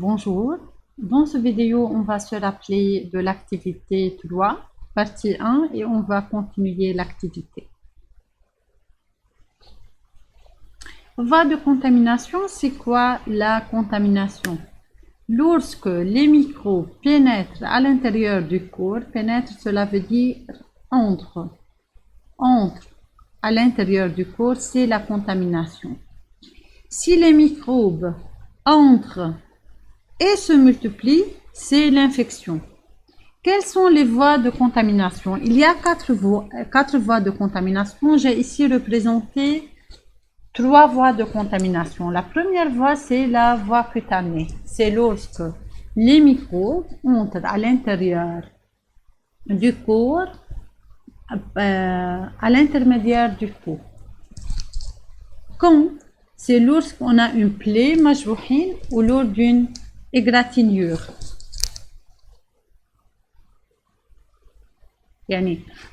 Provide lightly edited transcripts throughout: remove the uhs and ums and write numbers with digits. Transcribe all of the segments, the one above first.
Bonjour, dans cette vidéo, on va se rappeler de l'activité 3, partie 1, et on va continuer l'activité. Voie de contamination, c'est quoi la contamination? Lorsque les microbes pénètrent à l'intérieur du corps, pénètre, cela veut dire entre à l'intérieur du corps, c'est la contamination. Si les microbes entrent et se multiplient, c'est l'infection. Quelles sont les voies de contamination? Il y a quatre voies de contamination. J'ai ici représenté 3 voies de contamination. La première voie, c'est la voie cutanée. C'est lorsque les microbes entrent à l'intérieur du corps à l'intermédiaire du peau. Quand? C'est lorsqu'on a une plaie majrouhine ou lors d'une égratignure.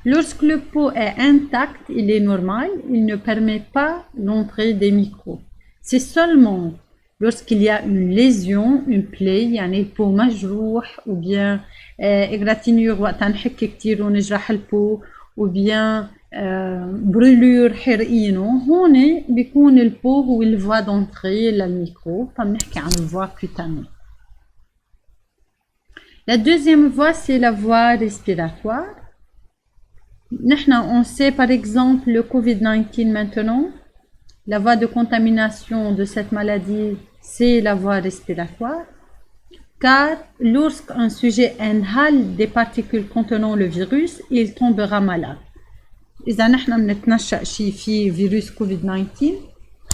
Lorsque le pot est intact, il est normal, il ne permet pas l'entrée des microbes. C'est seulement lorsqu'il y a une lésion, une plaie, pot majrouh ou bien égratignure وقت نحكي كتير ونجرح البو ou bien brûlure حرقينه هون بيكون البو هو الفوا d'entrée للميكروب فبنحكي عن الفوا cutanée. La deuxième voie, c'est la voie respiratoire. On sait par exemple le COVID-19 maintenant. La voie de contamination de cette maladie, c'est la voie respiratoire. Car lorsqu'un sujet inhale des particules contenant le virus, il tombera malade. إذا نحن بنتنشأ شيء فيه فيروس COVID-19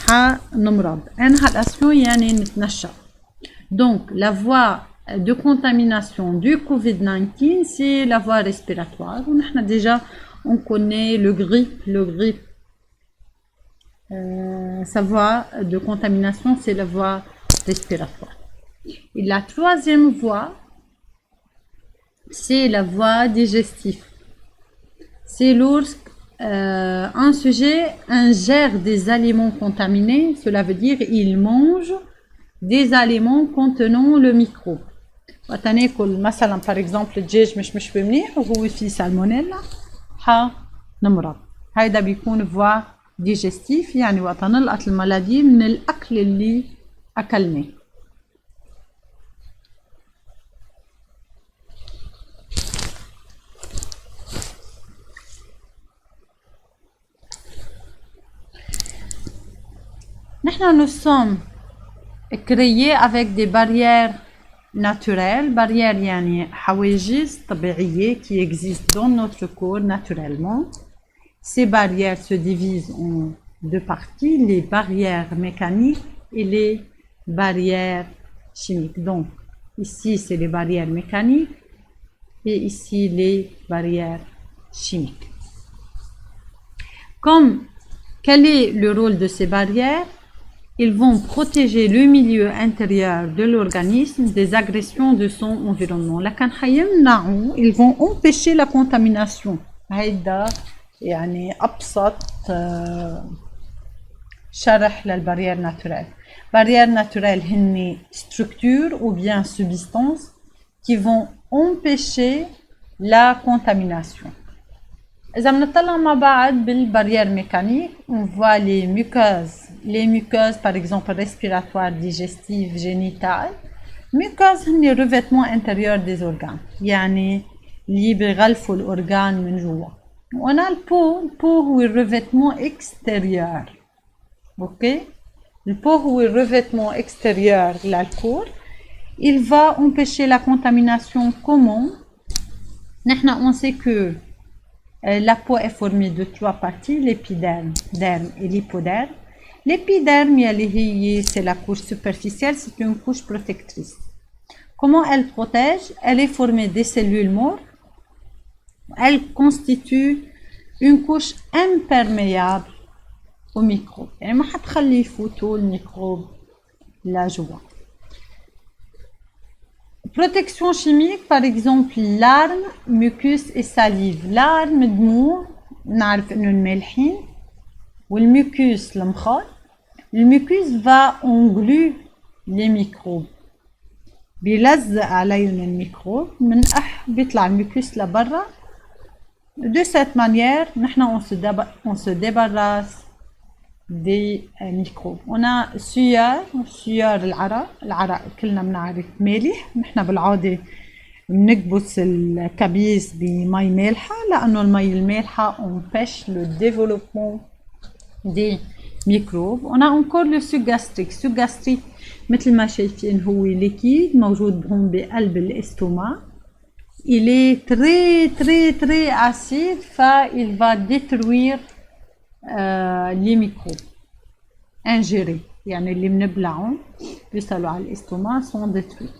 حنمرض. Inhalation يعني نتنشأ. Donc la voie de contamination du COVID-19, c'est la voie respiratoire. On connaît le grippe. Sa voie de contamination, c'est la voie respiratoire. Et la troisième voie, c'est la voie digestive. C'est lorsque un sujet ingère des aliments contaminés, cela veut dire il mange des aliments contenant le microbe. وتناكل مثلا par exemple الدجاج مش مشوي منيح وهو فيه سالمونيلا نمرض. هيدا بيكون فوا ديجستيف يعني وقت نلقط الملادي من الاكل اللي اكلناه. nous sommes créés avec des barrières naturelles, barrières يعني حواجز طبيعية qui existent dans notre corps naturellement. Ces barrières se divisent en deux parties, les barrières mécaniques et les barrières chimiques. Donc ici c'est les barrières mécaniques et ici les barrières chimiques. Quel est le rôle de ces barrières? Ils vont protéger le milieu intérieur de l'organisme des agressions de son environnement. Ils vont empêcher la contamination. هيدا يعني أبسط شرح للبارير naturelle. Barrières naturelles هن structures ou bien substances qui vont empêcher la contamination. إذا بنطلع مع بعض بالبارير mécanique, on voit les muqueuses par exemple respiratoires, digestives, génitales. Muqueuses هن revêtement intérieur des organes, يعني اللي بيغلفوا الأورجان من جوا. وأنا البو هو revêtement extérieur. OK? Le peau هو revêtement extérieur للكور. Il va empêcher la contamination comment? On sait que la peau est formée de 3 parties, l'épiderme, derme et l'hypoderme. L'épiderme, c'est la couche superficielle, c'est une couche protectrice. Comment elle protège? Elle est formée des cellules mortes. Elle constitue une couche imperméable aux microbes. يعني ما حتخلي يفوتوا الميكروب لجوا. Protection chimique, par exemple larmes, mucus et salive. Larmes, دموع, نعرف إنه المالحين. والmucus, المخاط. Le mucus va engluer les microbes. بيلزق عليهم الميكروب بيطلع الميكوس لبرا. De cette manière, on se débarrasse des microbes. On a سيار العرق كلنا بنعرف مالح. نحن بالعادة بنكبس الكبيس بمي مالحة لأنه المي المالحة empêche le développement des microbes. On a encore le suc gastrique. suc gastrique مثل ما شايفين هو ليكيد موجود هون بقلب الاستوماc. Il est très acide, il va détruire les microbes ingérés. يعني اللي بنبلعهم بيصلوا على الاستوماc sont détruits.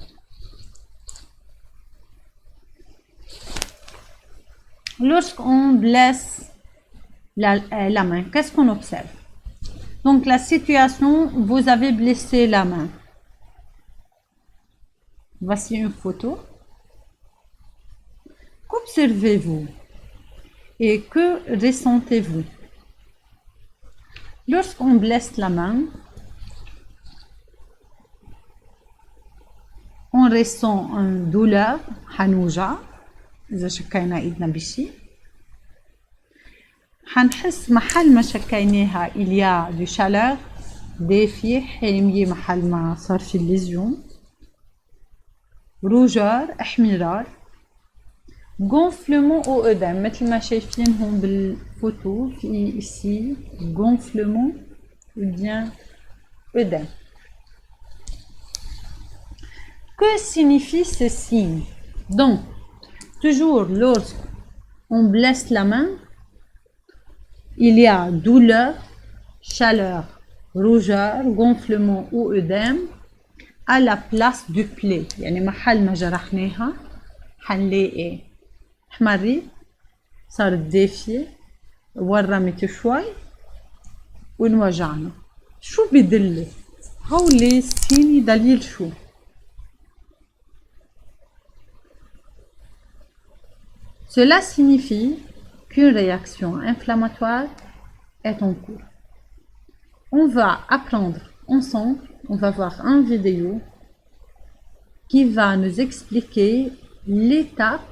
Lorsqu'on blesse la main, qu'est-ce qu'on observe? Donc la situation, vous avez blessé la main. Voici une photo. Qu'observez-vous et que ressentez-vous? Lorsqu'on blesse la main, on ressent une douleur, حنوجع إذا شكينا إيدنا بشي. حنحس محل ما شكيناها il y a du chaleur, دافية حامية محل ما صار في الليزيون. rougeur, احمرار. gonflement ou œdème مثل ما شايفين هون بالفوتو في ici gonflement ou bien œdème. Que signifient ces signes? Donc toujours lorsqu'on blesse la main, il y a douleur, chaleur, rougeur, gonflement ou œdème à la place du plaie. يعني محل ما جرحناها حنلاقي حمرت صارت دافية ورمت شوي وانوجعنا. شو بدل؟ هولي السيني دليل شو؟ Cela signifie qu'une réaction inflammatoire est en cours. On va apprendre ensemble, on va voir une vidéo qui va nous expliquer l'étape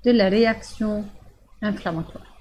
de la réaction inflammatoire.